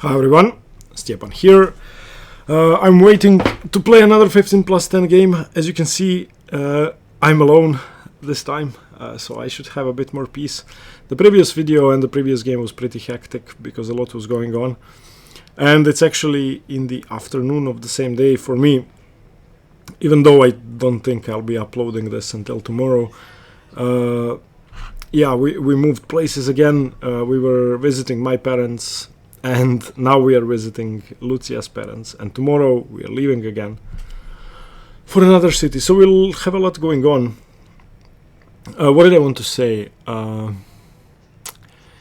Hi everyone, Stepan here. I'm waiting to play another 15+10 game. As you can see, I'm alone this time, so I should have a bit more peace. The previous video and the previous game was pretty hectic because a lot was going on. And it's actually in the afternoon of the same day for me, even though I don't think I'll be uploading this until tomorrow. Yeah, we moved places again. We were visiting my parents, and now we are visiting Lucia's parents, and tomorrow we are leaving again for another city, so we'll have a lot going on. What did I want to say?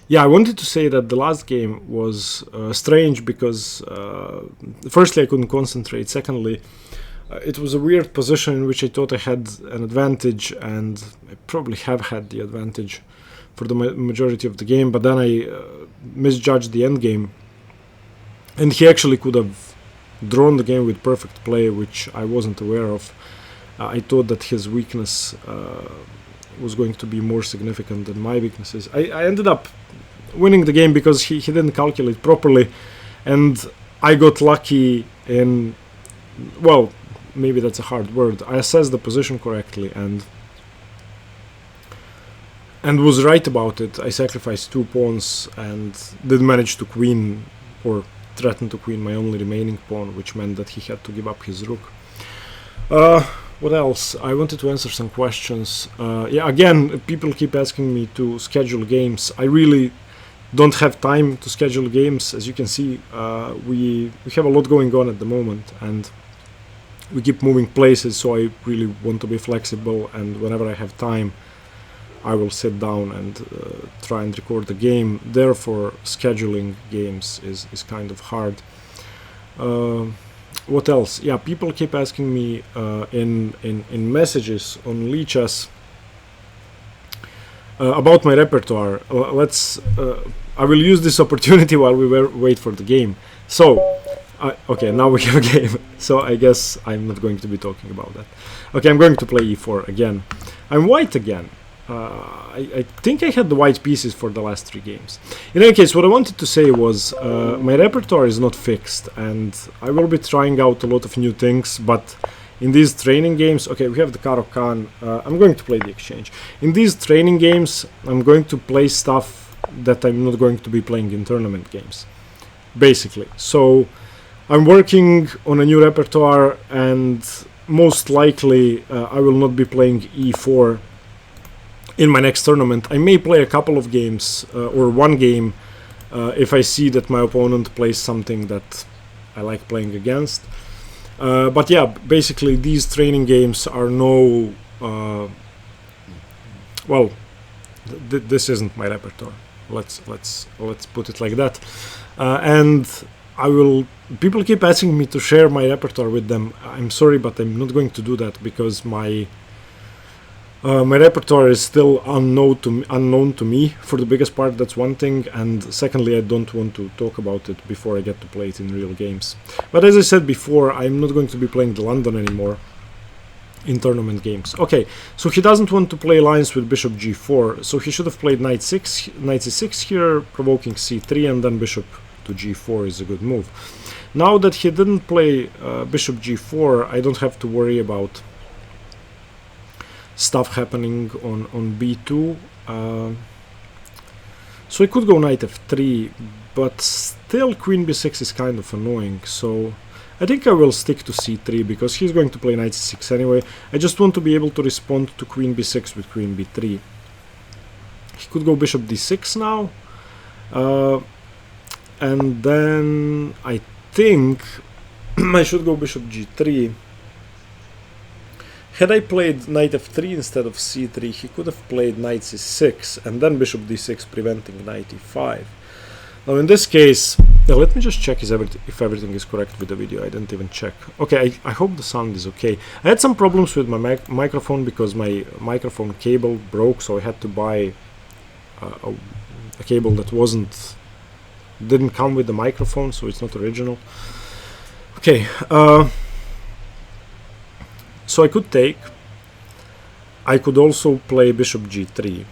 Yeah, I wanted to say that the last game was strange because firstly I couldn't concentrate, secondly it was a weird position in which I thought I had an advantage, and I probably have had the advantage for the majority of the game, but then I misjudged the end game, and he actually could have drawn the game with perfect play, which I wasn't aware of. I thought that his weakness was going to be more significant than my weaknesses. I ended up winning the game because he didn't calculate properly, and I got lucky in, well, maybe that's a hard word. I assessed the position correctly and was right about it. I sacrificed 2 pawns and did manage to queen, or threaten to queen, my only remaining pawn, which meant that he had to give up his rook. What else? I wanted to answer some questions. Yeah, again, people keep asking me to schedule games. I really don't have time to schedule games. As you can see, we have a lot going on at the moment, and we keep moving places, so I really want to be flexible, and whenever I have time I will sit down and try and record the game. Therefore scheduling games is kind of hard. What else? Yeah, people keep asking me in messages on Lichess about my repertoire. I will use this opportunity while we wait for the game. So okay, now we have a game, so I guess I'm not going to be talking about that. Okay, I'm going to play e4 again. I'm white again. I think I had the white pieces for the last 3 games. In any case, what I wanted to say was my repertoire is not fixed, and I will be trying out a lot of new things, but in these training games, okay, we have the Caro-Kann. I'm going to play the exchange. In these training games, I'm going to play stuff that I'm not going to be playing in tournament games, basically. So I'm working on a new repertoire, and most likely I will not be playing e4 in my next tournament. I may play a couple of games or 1 game if I see that my opponent plays something that I like playing against. But yeah, basically these training games are no well, this isn't my repertoire. Let's put it like that. And I will. People keep asking me to share my repertoire with them. I'm sorry, but I'm not going to do that because my repertoire is still unknown to me for the biggest part. That's one thing, and secondly, I don't want to talk about it before I get to play it in real games. But as I said before, I'm not going to be playing the London anymore in tournament games. Okay, so he doesn't want to play lines with bishop g4, so he should have played knight c6 here, provoking c3, and then bishop to g4 is a good move. Now that he didn't play bishop g4, I don't have to worry about stuff happening on b2. So I could go knight f3, but still queen b6 is kind of annoying, so I think I will stick to c3 because he's going to play knight c6 anyway. I just want to be able to respond to queen b6 with queen b3. He could go bishop d6 now, and then I think I should go bishop g3. Had I played knight f3 instead of c3, he could have played knight c6 and then bishop d6, preventing knight e5. Now in this case, let me just check if everything is correct with the video. I didn't even check. Okay, I hope the sound is okay. I had some problems with my microphone because my microphone cable broke, so I had to buy a cable that didn't come with the microphone, so it's not original. Okay, so I could take. I could also play bishop g3.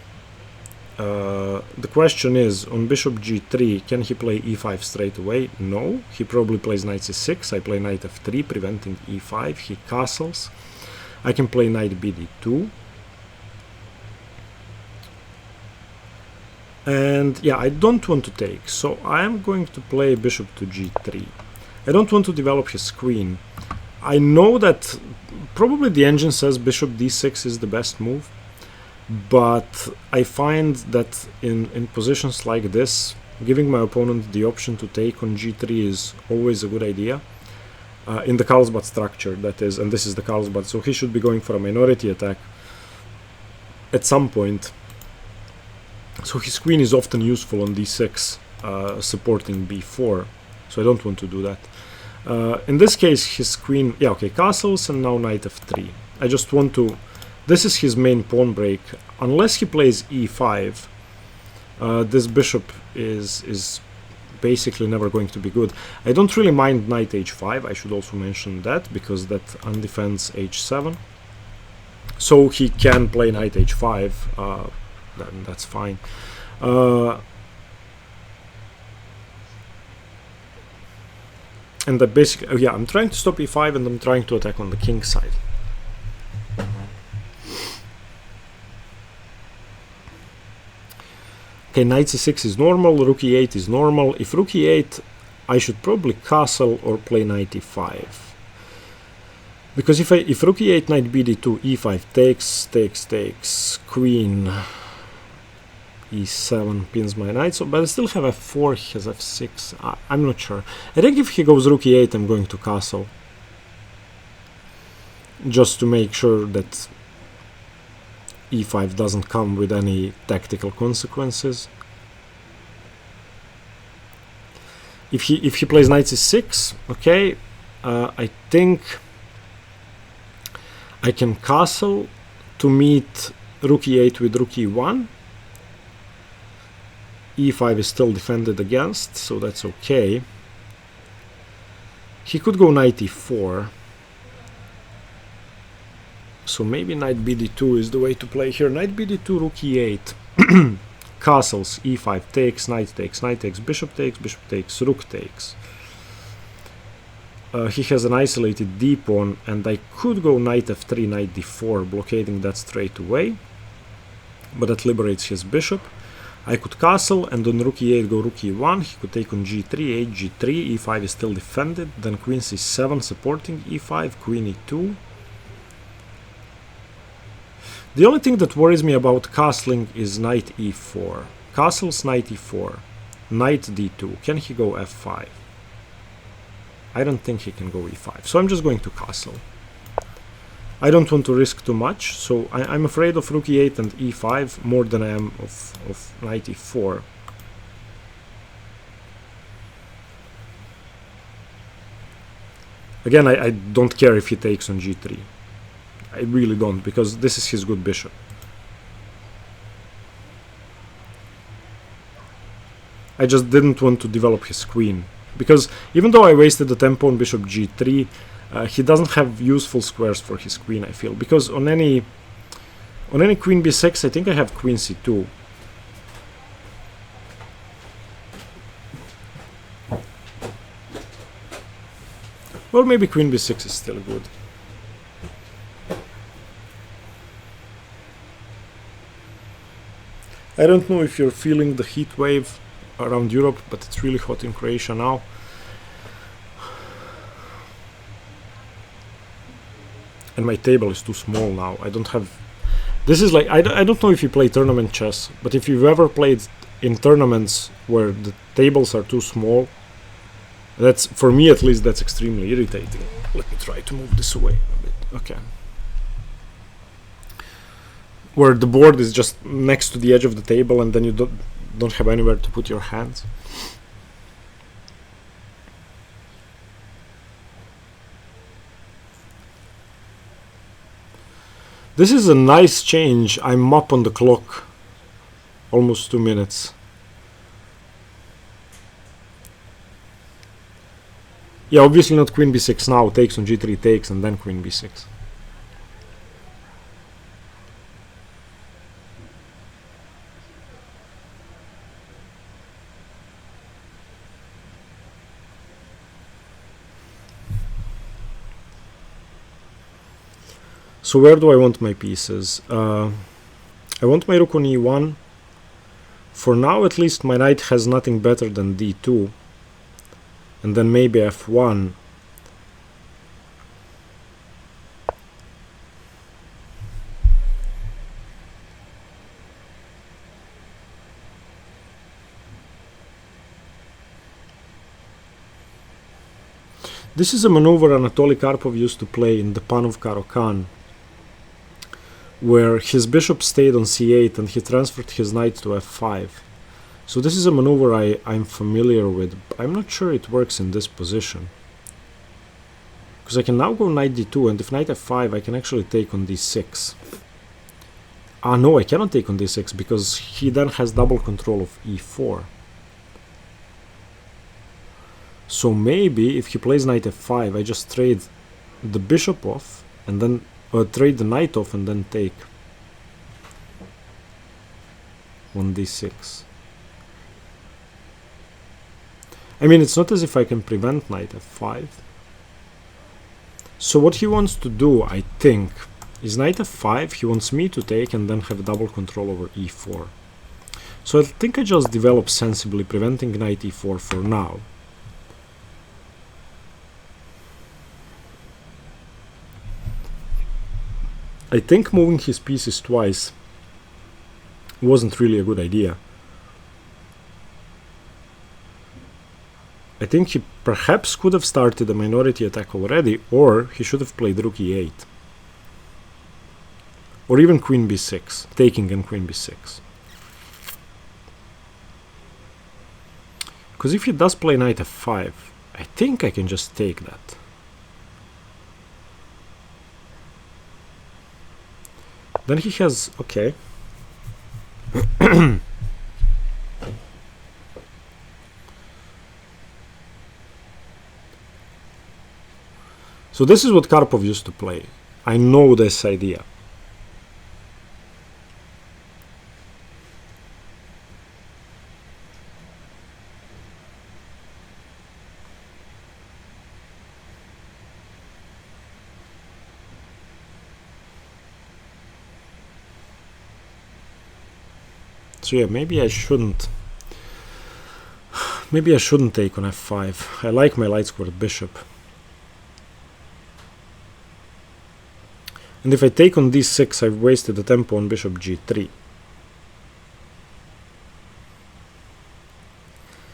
The question is, on bishop g3, can he play e5 straight away? No, he probably plays knight c6. I play knight f3, preventing e5. He castles. I can play knight bd2. And yeah, I don't want to take, so I am going to play bishop to g3. I don't want to develop his queen. I know that probably the engine says bishop d6 is the best move, but I find that in positions like this, giving my opponent the option to take on g3 is always a good idea. In the Carlsbad structure, that is, and this is the Carlsbad, so he should be going for a minority attack at some point. So his queen is often useful on d6, supporting b4, so I don't want to do that. In this case, his queen, yeah, okay, castles, and now knight f3. I just want to, this is his main pawn break. Unless he plays e5, this bishop is basically never going to be good. I don't really mind knight h5, I should also mention that, because that undefends h7. So he can play knight h5, that's fine. And that basically, yeah, I'm trying to stop e5 and I'm trying to attack on the king side. Okay, knight c6 is normal, rook e8 is normal. If rook e8, I should probably castle or play knight e5. Because if rook e8, knight bd2, e5 takes, queen e7 pins my knight, so, but I still have f4, he has f6, I'm not sure. I think if he goes rook e8, I'm going to castle. Just to make sure that e5 doesn't come with any tactical consequences. If he plays knight c6, okay, I think I can castle to meet rook e8 with rook e1. e5 is still defended against, so that's okay. He could go knight e4. So maybe knight bd2 is the way to play here. Knight bd2, rook e8. Castles, e5 takes, knight takes, bishop takes, rook takes. He has an isolated d-pawn, and I could go knight f3, knight d4, blockading that straight away. But that liberates his bishop. I could castle, and on rook e8 go rook e1. He could take on g3, g3, e5 is still defended. Then queen c7 supporting e5, queen e2. The only thing that worries me about castling is knight e4. Castles, knight e4. Knight d2. Can he go f5? I don't think he can go e5. So I'm just going to castle. I don't want to risk too much, so I'm afraid of rook e8 and e5 more than I am of knight e4. Again, I don't care if he takes on g3. I really don't, because this is his good bishop. I just didn't want to develop his queen, because even though I wasted the tempo on bishop g3, he doesn't have useful squares for his queen, I feel, because on any queen b6, I think I have queen c2. Well, maybe queen b6 is still good. I don't know if you're feeling the heat wave around Europe, but it's really hot in Croatia now. And my table is too small now. I don't have... This is like... I don't know if you play tournament chess, but if you've ever played in tournaments where the tables are too small, that's, for me at least, that's extremely irritating. Let me try to move this away a bit. Okay. Where the board is just next to the edge of the table and then you don't have anywhere to put your hands. This is a nice change. I'm up on the clock. Almost 2 minutes. Yeah, obviously not queen b6 now. Takes on g3 takes and then queen b6. So where do I want my pieces? I want my rook on e1. For now, at least, my knight has nothing better than d2. And then maybe f1. This is a maneuver Anatoly Karpov used to play in the Pan of Caro-Kann, where his bishop stayed on c8 and he transferred his knight to f5. So this is a maneuver I'm familiar with. I'm not sure it works in this position. Because I can now go knight d2, and if knight f5, I can actually take on d6. Ah, no, I cannot take on d6, because he then has double control of e4. So maybe if he plays knight f5, I just trade the bishop off, and then trade the knight off and then take on d6. I mean, it's not as if I can prevent knight f5. So what he wants to do, I think, is knight f5. He wants me to take and then have double control over e4. So I think I just develop sensibly, preventing knight e4 for now. I think moving his pieces twice wasn't really a good idea. I think he perhaps could have started a minority attack already, or he should have played rook e8. Or even queen b6, taking and queen b6. Because if he does play knight f5, I think I can just take that. Then he has, okay. So this is what Karpov used to play. I know this idea. So yeah, maybe I shouldn't take on f5. I like my light squared bishop. And if I take on d6, I've wasted the tempo on bishop g3.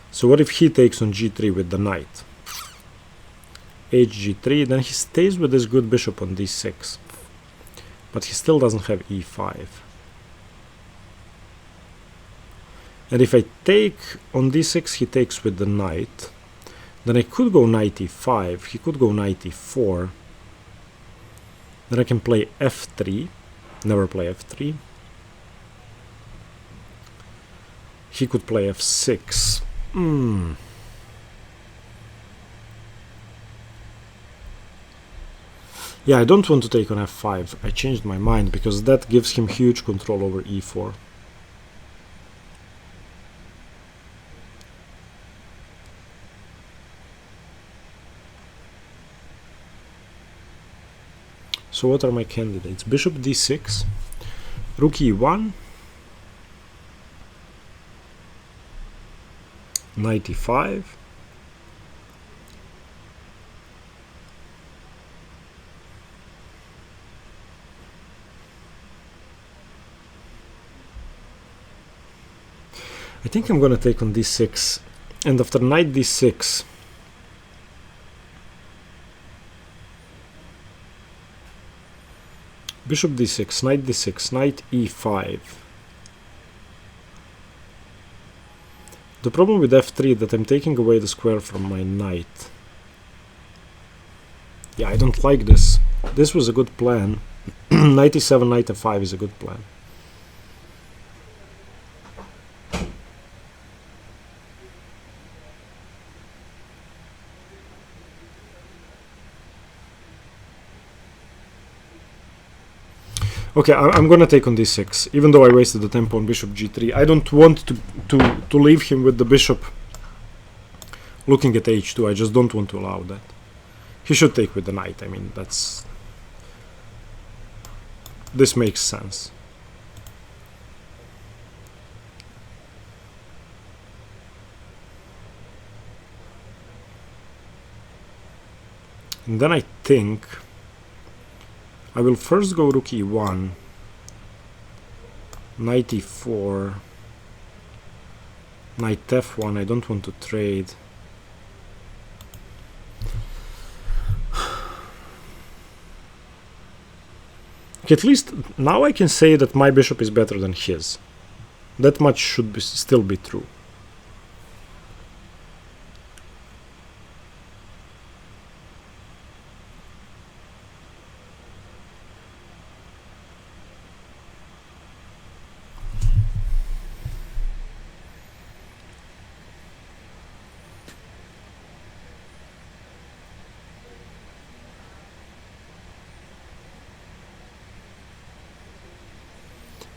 So what if he takes on g3 with the knight? hg3, then he stays with this good bishop on d6. But he still doesn't have e5. And if I take on d6, he takes with the knight. Then I could go knight e5, he could go knight e4. Then I can play f3, never play f3. He could play f6. Yeah, I don't want to take on f5. I changed my mind because that gives him huge control over e4. So what are my candidates? Bishop d6, rook e1, knight e5, I think I'm gonna take on d6, and after knight d6, bishop d6, knight e5. The problem with f3 is that I'm taking away the square from my knight. Yeah, I don't like this. This was a good plan. Knight e7, knight f5 is a good plan. Okay, I'm gonna take on d6, even though I wasted the tempo on bishop g3. I don't want to leave him with the bishop looking at h2. I just don't want to allow that. He should take with the knight. I mean, that's... this makes sense. And then I think I will first go rook e1, knight e4, knight f1. I don't want to trade. Okay, at least now I can say that my bishop is better than his. That much should be still be true.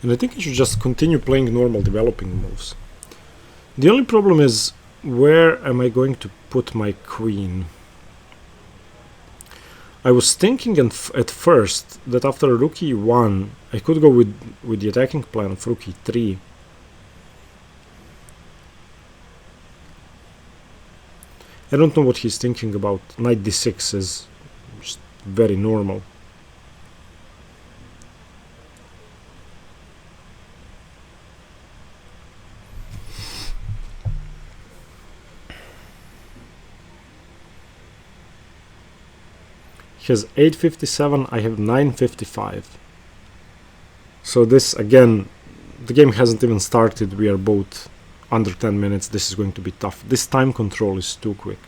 And I think I should just continue playing normal developing moves. The only problem is, where am I going to put my queen? I was thinking at first that after rook e1 I could go with the attacking plan of rook e3. I don't know what he's thinking about. Knight d6 is just very normal. He has 857, I have 955. So this, again, the game hasn't even started, we are both under 10 minutes, this is going to be tough. This time control is too quick,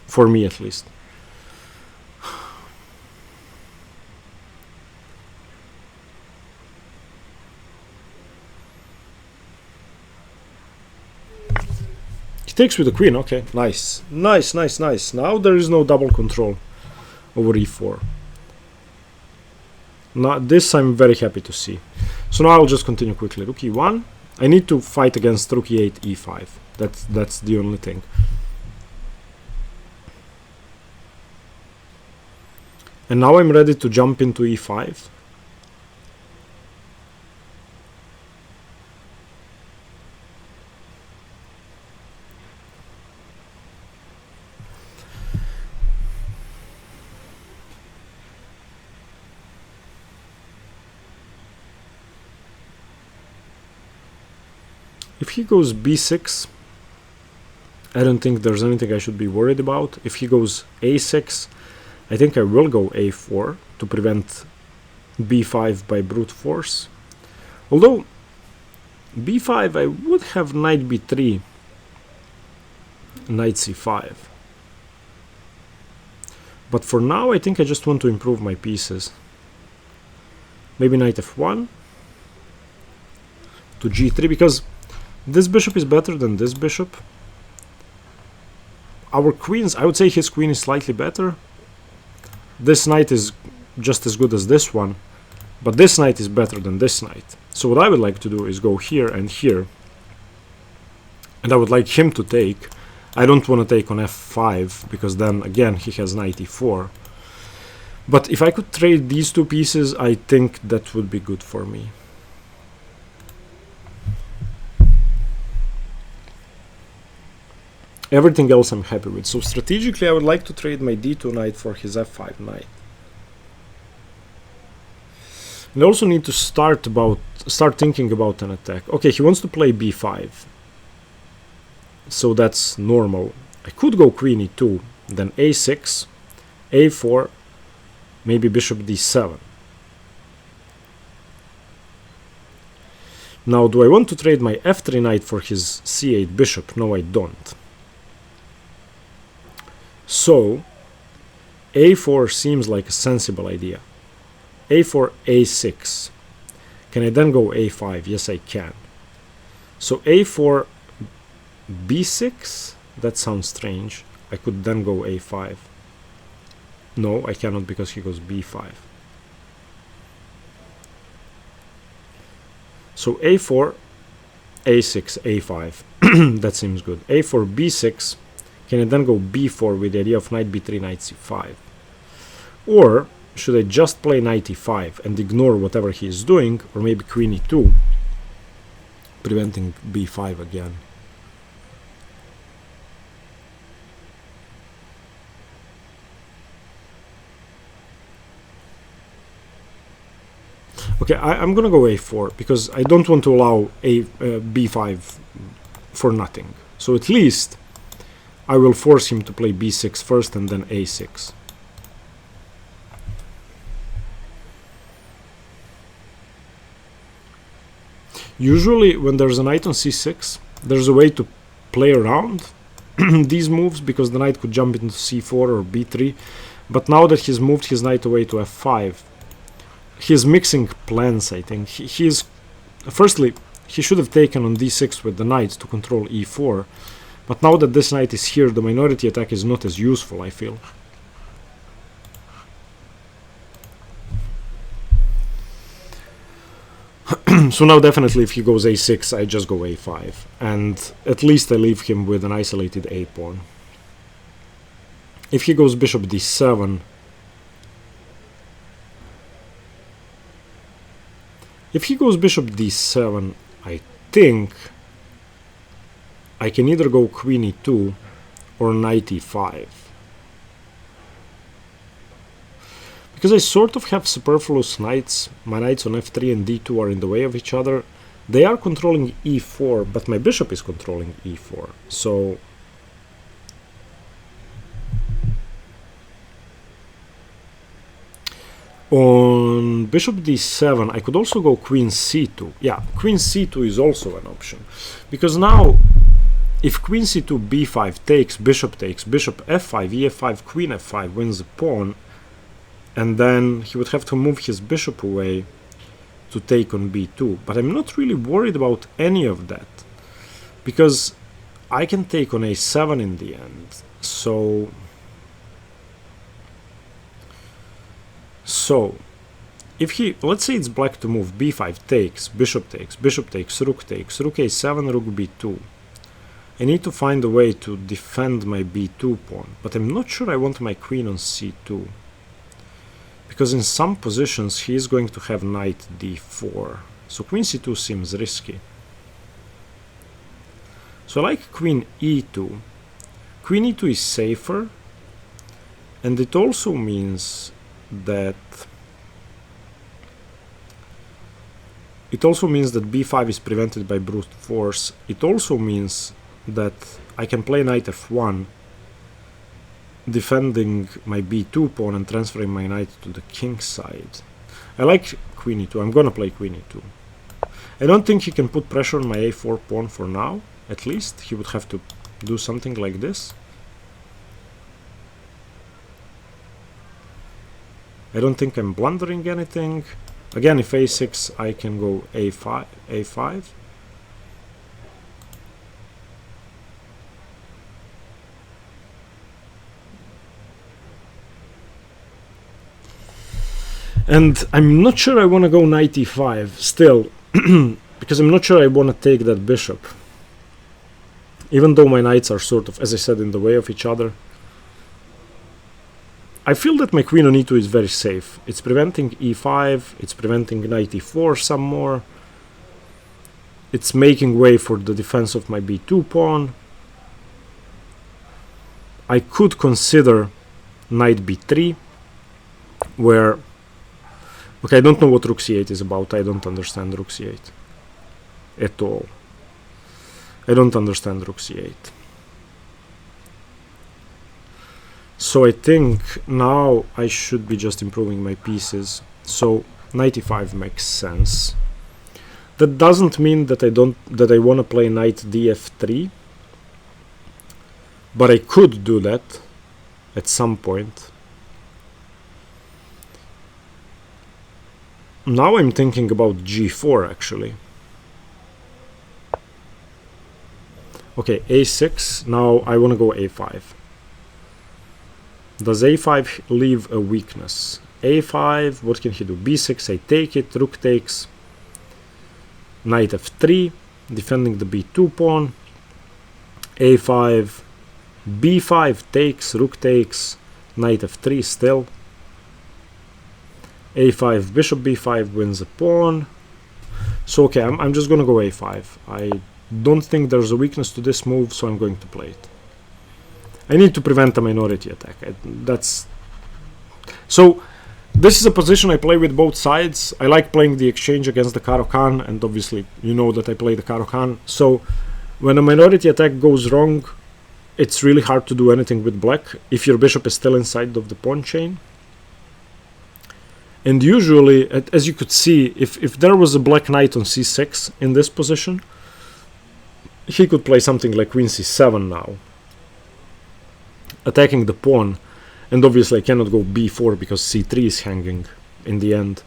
for me at least. He takes with the queen, okay, nice. Nice, nice, nice. Now there is no double control over e4. Now this I'm very happy to see. So now I'll just continue quickly. Rook e1. I need to fight against rook e8, e5. That's the only thing. And now I'm ready to jump into e5. If he goes b6, I don't think there's anything I should be worried about. If he goes a6, I think I will go a4 to prevent b5 by brute force. Although b5 I would have knight b3, knight c5. But for now I think I just want to improve my pieces. Maybe knight f1 to g3, because this bishop is better than this bishop. Our queens, I would say his queen is slightly better. This knight is just as good as this one, but this knight is better than this knight. So what I would like to do is go here and here, and I would like him to take. I don't want to take on f5, because then again he has knight e4. But if I could trade these two pieces, I think that would be good for me. Everything else I'm happy with. So strategically I would like to trade my d2 knight for his f5 knight. And I also need to start thinking about an attack. Okay, he wants to play b5. So that's normal. I could go queen e2, then a6, a4, maybe bishop d7. Now, do I want to trade my f3 knight for his c8 bishop? No, I don't. So a4 seems like a sensible idea. a4, a6. Can I then go a5? Yes, I can. So a4, b6? That sounds strange. I could then go a5. No, I cannot, because he goes b5. So a4, a6, a5. That seems good. a4, b6. Can I then go b4 with the idea of knight b3, knight c5? Or should I just play knight e5 and ignore whatever he is doing, or maybe queen e2, preventing b5 again? Okay, I'm gonna go a4 because I don't want to allow b5 for nothing. So at least I will force him to play b6 first and then a6. Usually when there's a knight on c6, there's a way to play around these moves, because the knight could jump into c4 or b3. But now that he's moved his knight away to f5, he's mixing plans, I think. Firstly, he should have taken on d6 with the knight to control e4. But now that this knight is here, the minority attack is not as useful, I feel. So now definitely if he goes a6, I just go a5. And at least I leave him with an isolated a pawn. If he goes bishop d7, I think I can either go queen e2 or knight e5. Because I sort of have superfluous knights, my knights on f3 and d2 are in the way of each other. They are controlling e4, but my bishop is controlling e4. So on bishop d7, I could also go queen c2. Yeah, queen c2 is also an option. Because now, if queen c2, b5 takes, bishop f5, e5, queen f5 wins the pawn, and then he would have to move his bishop away to take on b2. But I'm not really worried about any of that, because I can take on a7 in the end. So if he, let's say it's black to move, b5 takes, rook a7, rook b2. I need to find a way to defend my b2 pawn, but I'm not sure I want my queen on c2. Because in some positions he is going to have knight d4. So queen c2 seems risky. So I like queen e2. Queen e2 is safer, and it also means that b5 is prevented by brute force. It also means that I can play knight f1, defending my b2 pawn and transferring my knight to the king side. I like queen e2. I'm gonna play queen e2. I don't think he can put pressure on my a4 pawn for now, at least. He would have to do something like this. I don't think I'm blundering anything. Again, if a6, I can go a5. And I'm not sure I want to go knight e5 still, because I'm not sure I want to take that bishop. Even though my knights are sort of, as I said, in the way of each other. I feel that my queen on e2 is very safe. It's preventing e5, it's preventing knight e4 some more. It's making way for the defense of my b2 pawn. I could consider knight b3, where... Okay, I don't know what rook c8 is about. I don't understand rook c8 at all. I don't understand rook c8. So I think now I should be just improving my pieces. So knight e5 makes sense. That doesn't mean that I want to play knight df3, but I could do that at some point. Now I'm thinking about g4 actually. Okay, a6. Now I want to go a5. Does a5 leave a weakness? a5, what can he do? b6, I take it, rook takes, knight f3, defending the b2 pawn, a5, b5 takes, rook takes, knight f3 still. a5, bishop b5 wins a pawn. So okay, I'm just gonna go a5. I don't think there's a weakness to this move, so I'm going to play it. I need to prevent a minority attack. So this is a position I play with both sides. I like playing the exchange against the Caro-Kann, and obviously you know that I play the Caro-Kann. So when a minority attack goes wrong, it's really hard to do anything with black if your bishop is still inside of the pawn chain. And usually, as you could see, if there was a black knight on c6 in this position, he could play something like queen c7 now, attacking the pawn. And obviously I cannot go b4 because c3 is hanging in the end.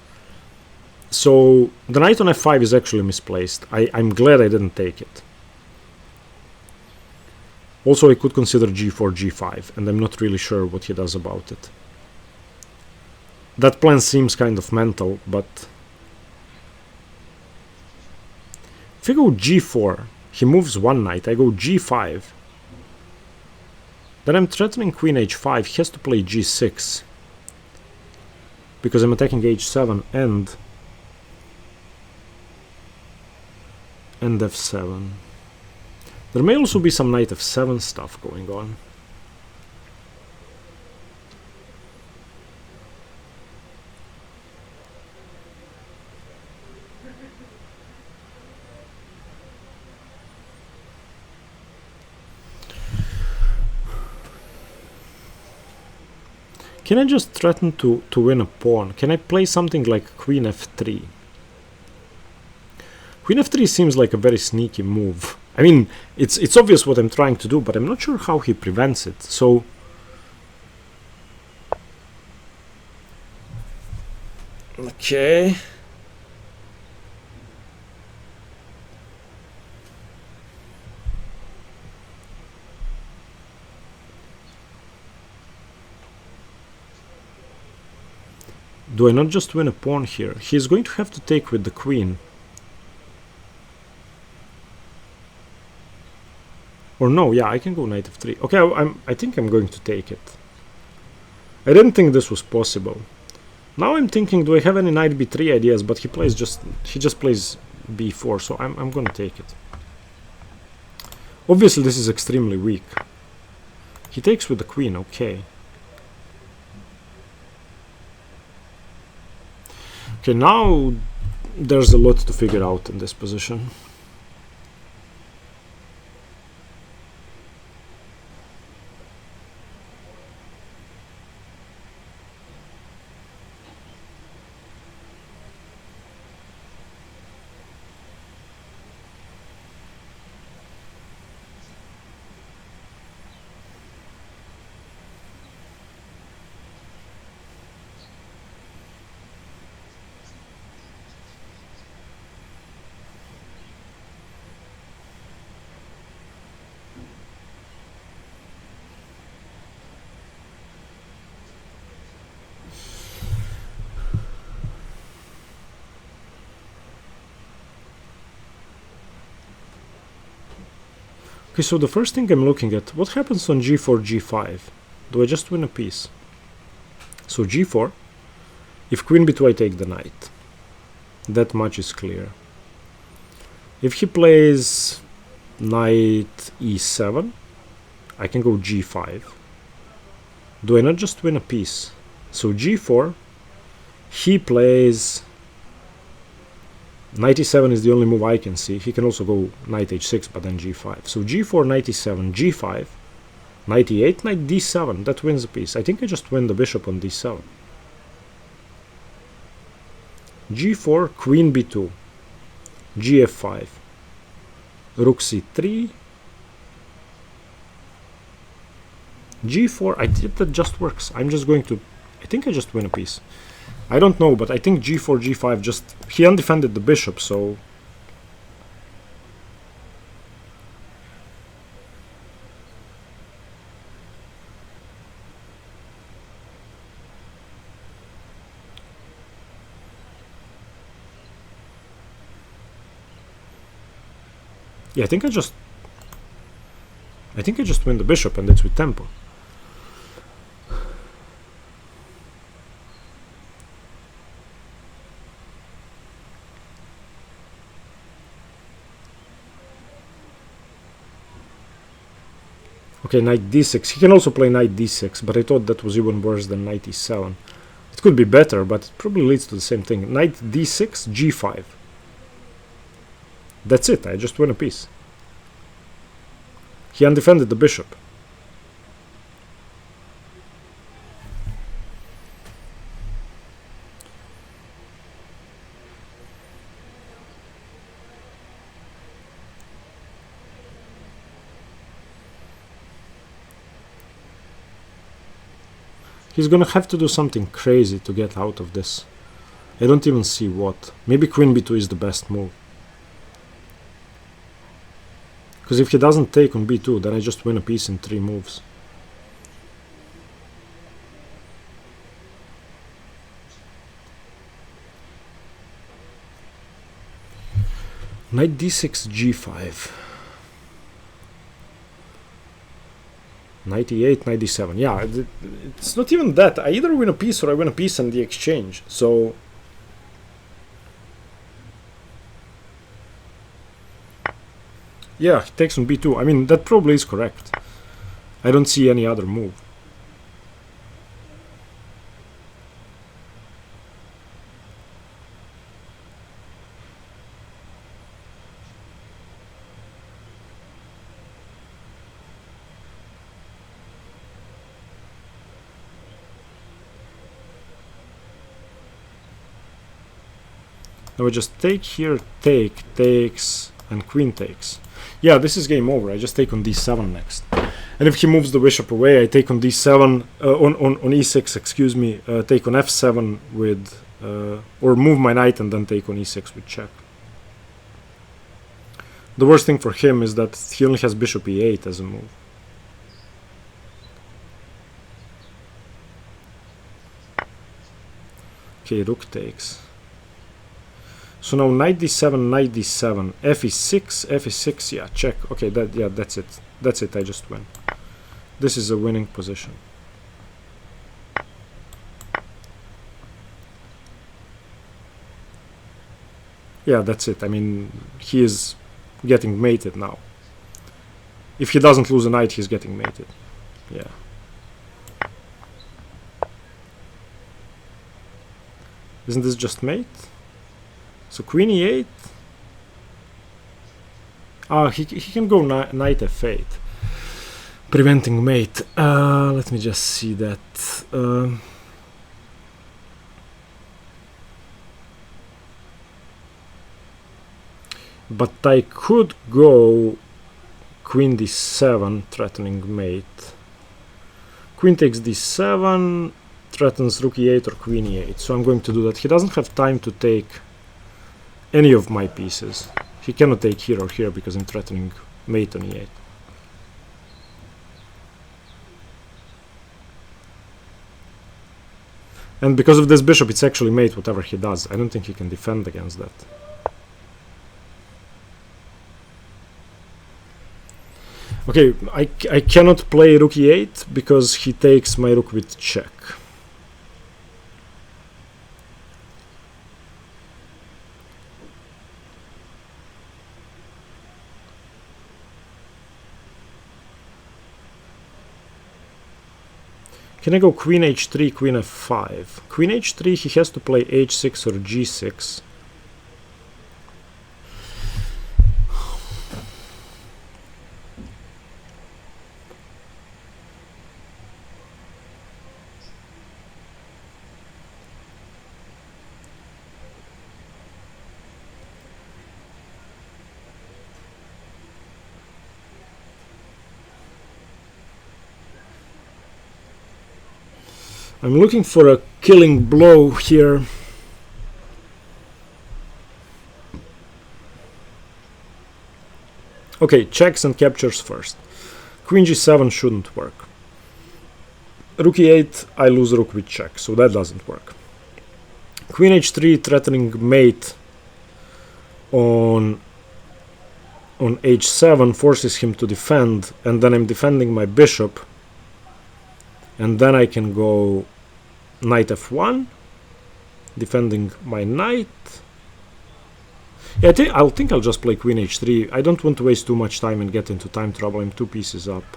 So the knight on f5 is actually misplaced. I'm glad I didn't take it. Also, I could consider g4, g5, and I'm not really sure what he does about it. That plan seems kind of mental, but if I go g4, he moves one knight, I go g5, then I'm threatening queen h5, he has to play g6, because I'm attacking h7 and f7. There may also be some knight f7 stuff going on. Can I just threaten to win a pawn? Can I play something like queen f3? Queen f3 seems like a very sneaky move. I mean, it's obvious what I'm trying to do, but I'm not sure how he prevents it. So okay. Do I not just win a pawn here? He's going to have to take with the queen. Or no, yeah, I can go knight f3. Okay, I think I'm going to take it. I didn't think this was possible. Now I'm thinking, do I have any knight b3 ideas? But he just plays b4, so I'm gonna take it. Obviously, this is extremely weak. He takes with the queen, okay. Okay, now there's a lot to figure out in this position. Okay, so the first thing I'm looking at, what happens on g4, g5? Do I just win a piece? So g4, if queen b2 I take the knight. That much is clear. If he plays knight e7, I can go g5. Do I not just win a piece? So g4, he plays knight e7 is the only move I can see. He can also go knight h6, but then g5. So g4, knight e7, g5, knight e8, knight d7. That wins a piece. I think I just win the bishop on d7. g4, queen b2, gf5, rook c3, g4. I think that just works. I'm just going to... I think I just win a piece. I don't know, but I think g4, g5 just... He undefended the bishop, so... Yeah, I think I just win the bishop, and it's with tempo. Okay, knight d6. He can also play knight d6, but I thought that was even worse than knight e7. It could be better, but it probably leads to the same thing. Knight d6, g5. That's it, I just win a piece. He undefended the bishop. He's gonna have to do something crazy to get out of this. I don't even see what. Maybe queen b2 is the best move. Because if he doesn't take on b2, then I just win a piece in 3 moves. Knight d6, g5. Knight e8, knight d7. Yeah, it's not even that. I either win a piece or I win a piece in the exchange. So yeah, he takes on b2. I mean, that probably is correct. I don't see any other move. Now we just take here, takes, and queen takes. Yeah, this is game over. I just take on d7 next. And if he moves the bishop away, I take on d7, on e6, excuse me, take on f7 with, or move my knight and then take on e6 with check. The worst thing for him is that he only has bishop e8 as a move. Okay, rook takes. So now knight d7, knight d7, f e6, f e6, yeah, check. Okay, that's it. That's it, I just win. This is a winning position. Yeah, that's it. I mean, he is getting mated now. If he doesn't lose a knight, he's getting mated. Yeah. Isn't this just mate? So queen e8. Ah, he can go knight f8, preventing mate. Let me just see that. But I could go queen d7, threatening mate. Queen takes d7, threatens rook e8 or queen e8. So I'm going to do that. He doesn't have time to take any of my pieces. He cannot take here or here because I'm threatening mate on e8. And because of this bishop, it's actually mate whatever he does. I don't think he can defend against that. Okay, I cannot play rook e8 because he takes my rook with check. Can I go queen h3, queen f5? Queen h3, he has to play h6 or g6. I'm looking for a killing blow here. Okay, checks and captures first. Queen g7 shouldn't work. Rook e8, I lose rook with check, so that doesn't work. Queen h3 threatening mate on h7 forces him to defend, and then I'm defending my bishop. And then I can go knight f1, defending my knight. Yeah, I think I'll just play queen h3. I don't want to waste too much time and get into time trouble. I'm 2 pieces up.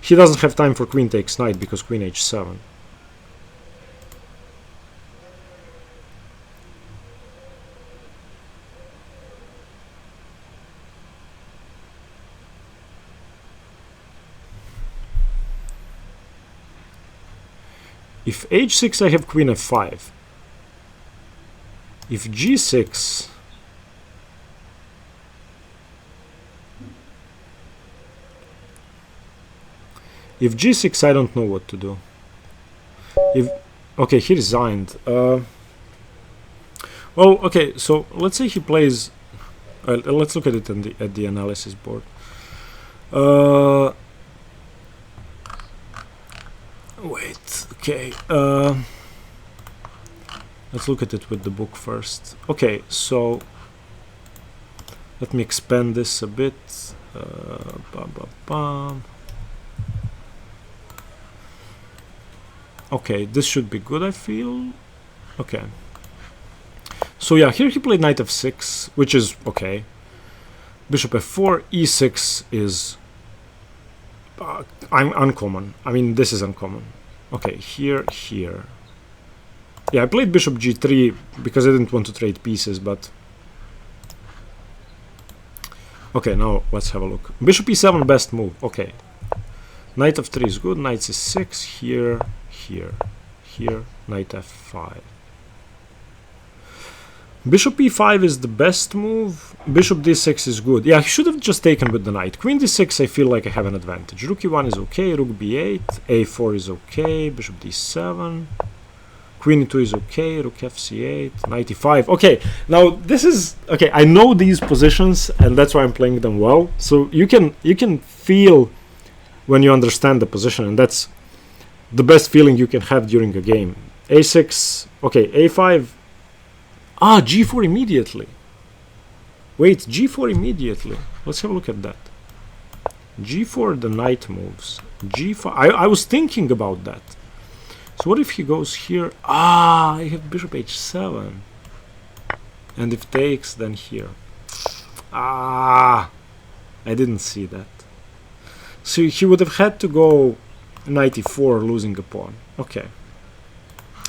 he doesn't have time for queen takes knight because queen h7. If h6, I have queen f5. If g6, I don't know what to do. If okay, he resigned. Well, okay, so let's say he plays. Let's look at it at the analysis board. Wait, okay. Let's look at it with the book first. Okay, so let me expand this a bit. Okay, this should be good, I feel. Okay. So yeah, here he played knight f6, which is okay. Bishop f4, e6 is uncommon. I mean, this is uncommon. Okay, here. Yeah, I played bishop g3 because I didn't want to trade pieces, but... Okay, now let's have a look. Bishop e7, best move. Okay. Knight f3 is good. Knight c6, here, knight f5. Bishop e5 is the best move. Bishop d6 is good. Yeah, he should have just taken with the knight. Queen d6, I feel like I have an advantage. Rook e1 is okay. Rook b8. a4 is okay. Bishop d7. Queen e2 is okay. Rook fc8. Knight e5. Okay, now this is... Okay, I know these positions, and that's why I'm playing them well. So you can feel when you understand the position, and that's the best feeling you can have during a game. a6. Okay, a5... Ah, g4 immediately. Wait, g4 immediately. Let's have a look at that. g4, the knight moves. g5. I was thinking about that. So what if he goes here? Ah, I have bishop h7. And if takes, then here. Ah, I didn't see that. So he would have had to go knight e4, losing a pawn. Okay.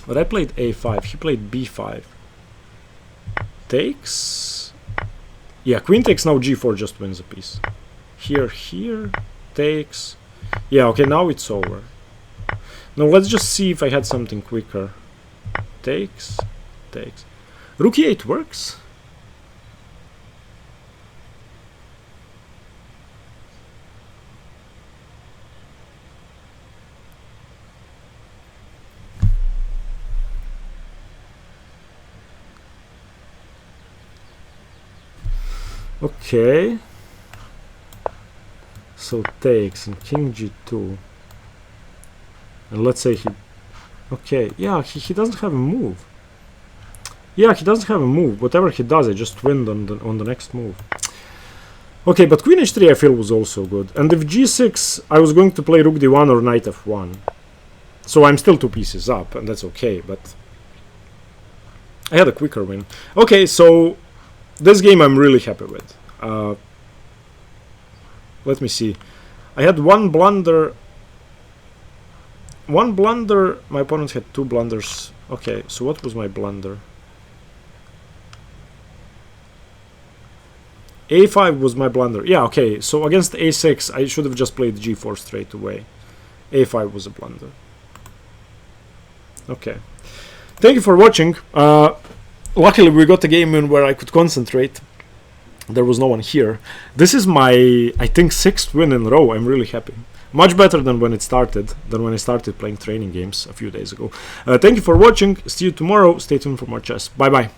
But I played a5. He played b5. Takes. Yeah, queen takes, now g4 just wins a piece. Here, takes. Yeah, okay, now it's over. Now let's just see if I had something quicker. Takes. Rook e8 works. Okay, so takes and king g2, and let's say he... Okay, yeah, he doesn't have a move. Yeah, he doesn't have a move. Whatever he does, I just win on the next move. Okay, but queen h3 I feel was also good. And if g6, I was going to play rook d1 or knight f1. So I'm still 2 pieces up, and that's okay, but I had a quicker win. Okay, so this game I'm really happy with. Let me see. I had one blunder. My opponent had 2 blunders. Okay, so what was my blunder? a5 was my blunder. Yeah, okay, so against a6 I should have just played g4 straight away. a5 was a blunder. Okay. Thank you for watching. Luckily we got a game in where I could concentrate. There was no one here. This is my, I think, 6th win in a row. I'm really happy. Much better than when I started playing training games a few days ago. Thank you for watching. See you tomorrow. Stay tuned for more chess. Bye bye.